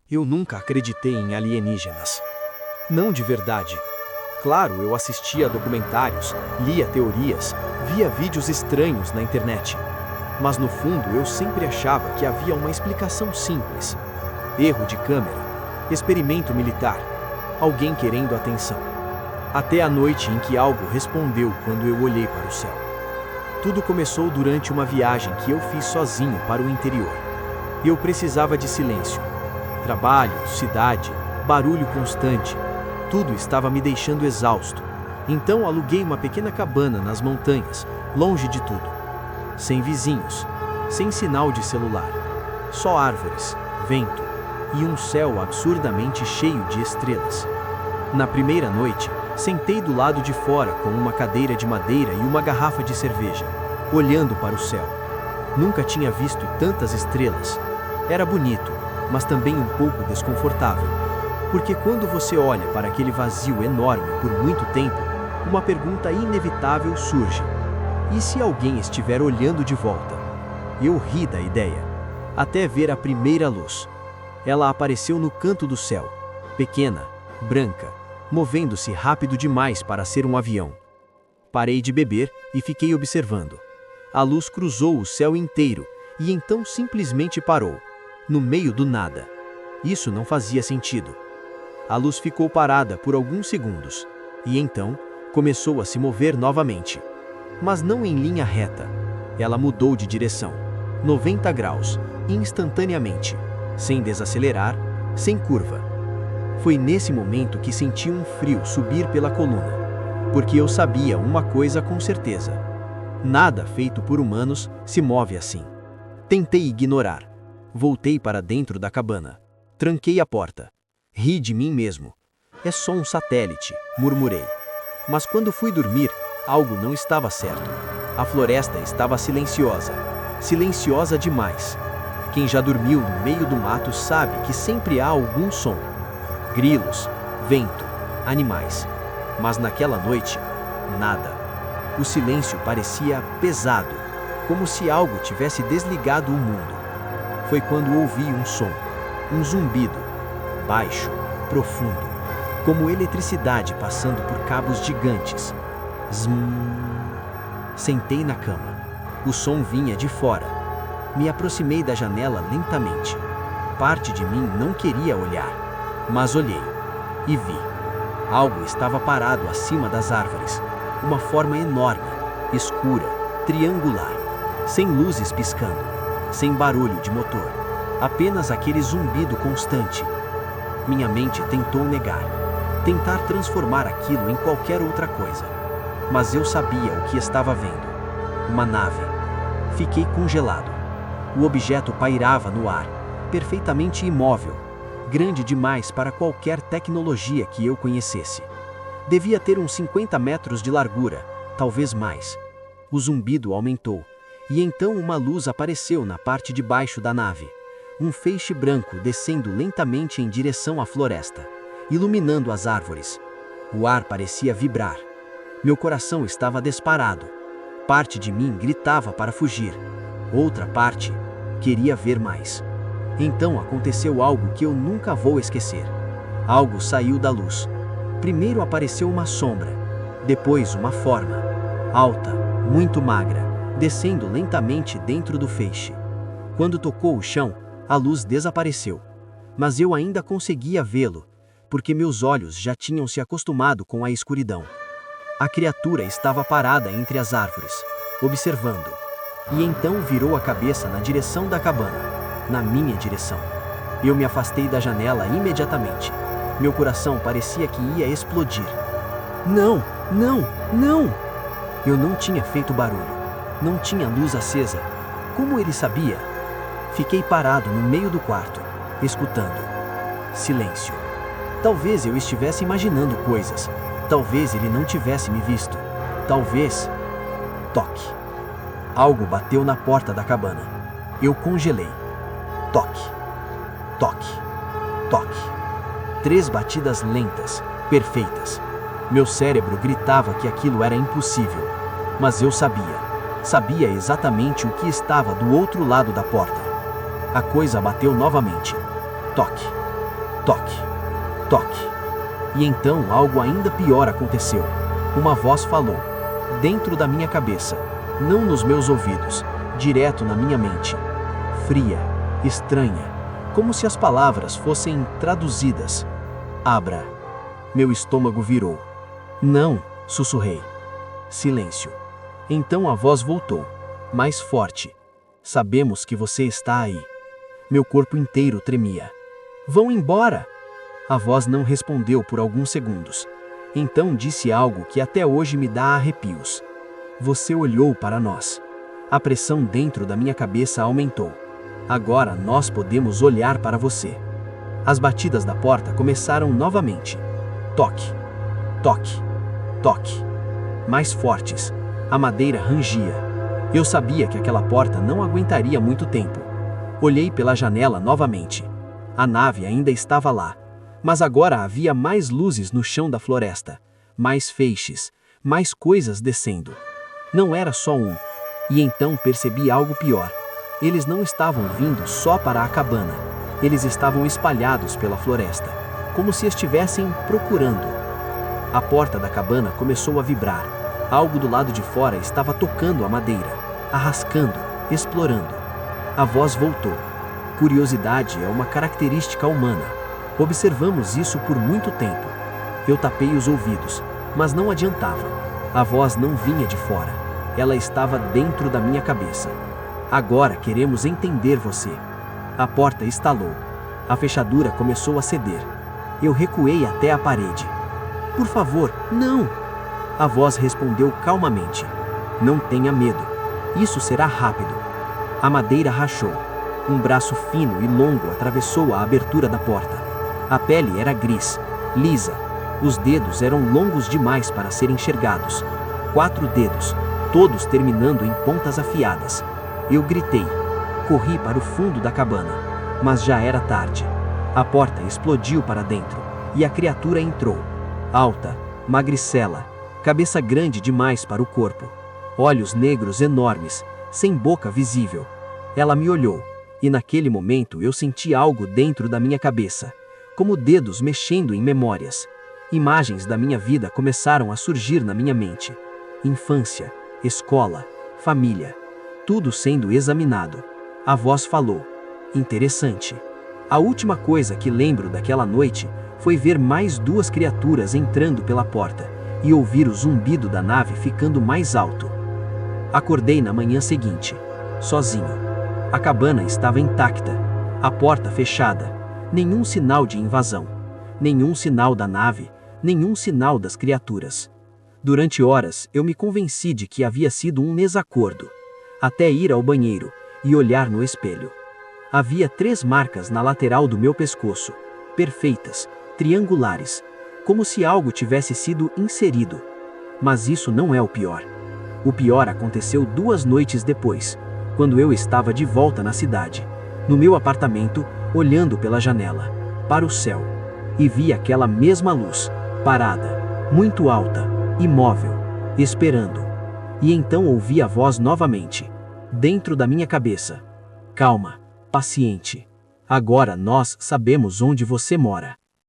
Eu nunca acreditei em alienígenas. Não de verdade. Claro, eu assistia a documentários, lia teorias, via vídeos estranhos na internet. Mas no fundo eu sempre achava que havia uma explicação simples. Erro de câmera, experimento militar, alguém querendo atenção. Até a noite em que algo respondeu quando eu olhei para o céu. Tudo começou durante uma viagem que eu fiz sozinho para o interior. Eu precisava de silêncio. Trabalho, cidade, barulho constante, tudo estava me deixando exausto. Então aluguei uma pequena cabana nas montanhas, longe de tudo. Sem vizinhos, sem sinal de celular. Só árvores, vento e um céu absurdamente cheio de estrelas. Na primeira noite, sentei do lado de fora com uma cadeira de madeira e uma garrafa de cerveja, olhando para o céu. Nunca tinha visto tantas estrelas. Era bonito, mas também um pouco desconfortável. Porque quando você olha para aquele vazio enorme por muito tempo, uma pergunta inevitável surge. E se alguém estiver olhando de volta? Eu ri da ideia, até ver a primeira luz. Ela apareceu no canto do céu, pequena, branca, movendo-se rápido demais para ser um avião. Parei de beber e fiquei observando. A luz cruzou o céu inteiro e então simplesmente parou, no meio do nada. Isso não fazia sentido. A luz ficou parada por alguns segundos, e então começou a se mover novamente. Mas não em linha reta. Ela mudou de direção, 90 graus, instantaneamente, sem desacelerar, sem curva. Foi nesse momento que senti um frio subir pela coluna, porque eu sabia uma coisa com certeza. Nada feito por humanos se move assim. Tentei ignorar. Voltei para dentro da cabana. Tranquei a porta. Ri de mim mesmo. É só um satélite, murmurei. Mas quando fui dormir, algo não estava certo. A floresta estava silenciosa. Silenciosa demais. Quem já dormiu no meio do mato sabe que sempre há algum som. Grilos, vento, animais. Mas naquela noite, nada. O silêncio parecia pesado, como se algo tivesse desligado o mundo. Foi quando ouvi um som, um zumbido, baixo, profundo, como eletricidade passando por cabos gigantes. Zmm. Sentei na cama. O som vinha de fora. Me aproximei da janela lentamente. Parte de mim não queria olhar, mas olhei e vi. Algo estava parado acima das árvores. Uma forma enorme, escura, triangular, sem luzes piscando, sem barulho de motor, apenas aquele zumbido constante. Minha mente tentou negar, tentar transformar aquilo em qualquer outra coisa. Mas eu sabia o que estava vendo. Uma nave. Fiquei congelado. O objeto pairava no ar, perfeitamente imóvel, grande demais para qualquer tecnologia que eu conhecesse. Devia ter uns 50 metros de largura, talvez mais. O zumbido aumentou, e então uma luz apareceu na parte de baixo da nave. Um feixe branco descendo lentamente em direção à floresta, iluminando as árvores. O ar parecia vibrar. Meu coração estava disparado. Parte de mim gritava para fugir. Outra parte queria ver mais. Então aconteceu algo que eu nunca vou esquecer. Algo saiu da luz. Primeiro apareceu uma sombra, depois uma forma, alta, muito magra, descendo lentamente dentro do feixe. Quando tocou o chão, a luz desapareceu. Mas eu ainda conseguia vê-lo, porque meus olhos já tinham se acostumado com a escuridão. A criatura estava parada entre as árvores, observando. E então virou a cabeça na direção da cabana, na minha direção. Eu me afastei da janela imediatamente. Meu coração parecia que ia explodir. Não, não, não! Eu não tinha feito barulho. Não tinha luz acesa. Como ele sabia? Fiquei parado no meio do quarto, escutando. Silêncio. Talvez eu estivesse imaginando coisas. Talvez ele não tivesse me visto. Talvez... Toque. Algo bateu na porta da cabana. Eu congelei. Toque. Toque. Toque. 3 batidas lentas, perfeitas. Meu cérebro gritava que aquilo era impossível. Mas eu sabia exatamente o que estava do outro lado da porta. A coisa bateu novamente. Toque. Toque, toque. E então algo ainda pior aconteceu. Uma voz falou, dentro da minha cabeça, não nos meus ouvidos, direto na minha mente. Fria, estranha, como se as palavras fossem traduzidas. Abra. Meu estômago virou. Não, sussurrei. Silêncio. Então a voz voltou, mais forte. Sabemos que você está aí. Meu corpo inteiro tremia. Vão embora! A voz não respondeu por alguns segundos. Então disse algo que até hoje me dá arrepios. Você olhou para nós. A pressão dentro da minha cabeça aumentou. Agora nós podemos olhar para você. As batidas da porta começaram novamente. Toque, toque, toque. Mais fortes. A madeira rangia. Eu sabia que aquela porta não aguentaria muito tempo. Olhei pela janela novamente. A nave ainda estava lá. Mas agora havia mais luzes no chão da floresta. Mais feixes. Mais coisas descendo. Não era só um. E então percebi algo pior. Eles não estavam vindo só para a cabana. Eles estavam espalhados pela floresta. Como se estivessem procurando. A porta da cabana começou a vibrar. Algo do lado de fora estava tocando a madeira, arrascando, explorando. A voz voltou. Curiosidade é uma característica humana. Observamos isso por muito tempo. Eu tapei os ouvidos, mas não adiantava. A voz não vinha de fora. Ela estava dentro da minha cabeça. Agora queremos entender você. A porta estalou. A fechadura começou a ceder. Eu recuei até a parede. Por favor, não! A voz respondeu calmamente. Não tenha medo. Isso será rápido. A madeira rachou. Um braço fino e longo atravessou a abertura da porta. A pele era gris, lisa. Os dedos eram longos demais para serem enxergados. 4 dedos, todos terminando em pontas afiadas. Eu gritei. Corri para o fundo da cabana. Mas já era tarde. A porta explodiu para dentro. E a criatura entrou. Alta, magricela. Cabeça grande demais para o corpo. Olhos negros enormes, sem boca visível. Ela me olhou, e naquele momento eu senti algo dentro da minha cabeça, como dedos mexendo em memórias. Imagens da minha vida começaram a surgir na minha mente. Infância, escola, família, tudo sendo examinado. A voz falou. Interessante. A última coisa que lembro daquela noite foi ver mais 2 criaturas entrando pela porta. E ouvir o zumbido da nave ficando mais alto. Acordei na manhã seguinte, sozinho. A cabana estava intacta, a porta fechada, nenhum sinal de invasão, nenhum sinal da nave, nenhum sinal das criaturas. Durante horas eu me convenci de que havia sido um desacordo, até ir ao banheiro e olhar no espelho. Havia 3 marcas na lateral do meu pescoço, perfeitas, triangulares, como se algo tivesse sido inserido. Mas isso não é o pior. O pior aconteceu 2 noites depois, quando eu estava de volta na cidade, no meu apartamento, olhando pela janela, para o céu, e vi aquela mesma luz, parada, muito alta, imóvel, esperando. E então ouvi a voz novamente, dentro da minha cabeça. Calma, paciente. Agora nós sabemos onde você mora.